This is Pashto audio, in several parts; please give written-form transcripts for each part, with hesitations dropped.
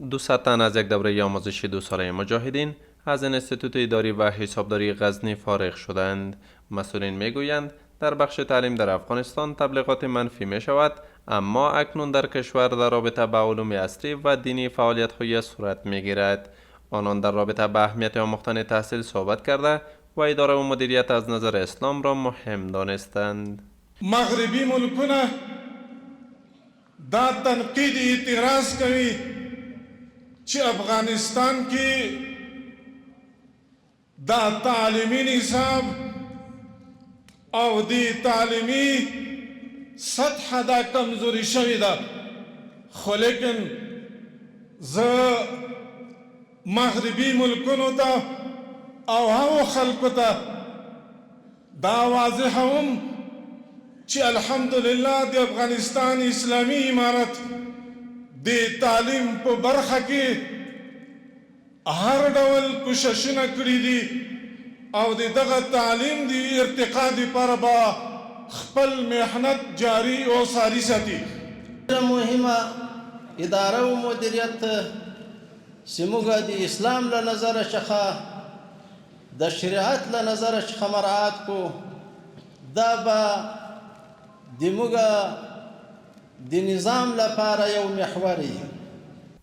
200 تن از یک دوره آموزشی 2 ساله مجاهدین از انستیتوت اداری و حسابداری غزنی فارغ شدند. مسئولین میگویند در بخش تعلیم در افغانستان تبلیغات منفی می شود، اما اکنون در کشور در رابطه با علوم عصری و دینی فعالیت های صورت می گیرد. آنان در رابطه با اهمیت آموختن تحصیل صحبت کرده و اداره و مدیریت از نظر اسلام را مهم دانستند. مغربی ملکونه دا تنقید اعتراض کوي چې افغانستان کې دا تعلیمی نصاب او دی تعلیمی سطح دا کمزوری شوی ده، خو لیکن زه مغربي ملکونو ته او هغو خلکو ته دا واضحوم چې الحمدلله د افغانستان اسلامي امارت د تعلیم په برخه کې هر ډول کوششونه کړي دي او د دغه تعلیم د ارتقا لپاره به خپل محنت جاری او ساري ساتي. مهمه اداره او مدیریت چې موږ د اسلام له نظره څخه د شریعت له نظره څخه مراعات کو، دا به د نظام لپاره یو محوری.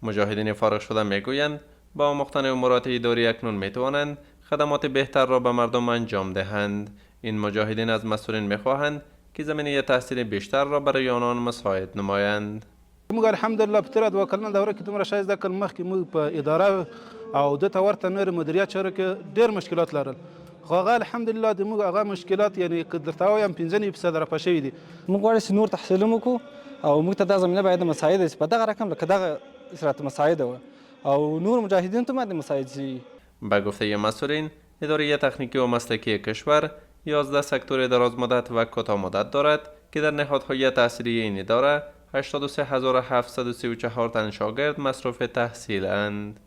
مجاهدین فارغ شده میگویند با آموختن امورات اداری اکنون میتوانند خدمات بهتر را به مردم انجام دهند. این مجاهدین از مسئولین میخواهند که زمینه تحصیل بیشتر را برای آنان مساعد نمایند. موږ الحمدلله په تیره 2 کلنه دوره کې دومره ښایسته کل مخکې موږ په اداره او دته ورته نور مدیریت چارو کې ډېر مشکلات لرل، خو هغه الحمدلله د موږ هغه مشکلات یعنی که درته وایم 15% رفع شوي دي. موږ غواړو چې نور تحصیل وکړو او موږ ته دا زمینه باید مساعد شي په دغه رقم لکه دغه صورت مساعده وه او نور مجاهدین ته باید مساعد شي. به گفته مسئولین، اداره تکنیکی و مسلکی کشور 11 سکتور دراز مدت و کوتاه مدت دارد که در نهادهای تحصیلی این اداره 83734 تن شاگرد مصروف تحصیل اند.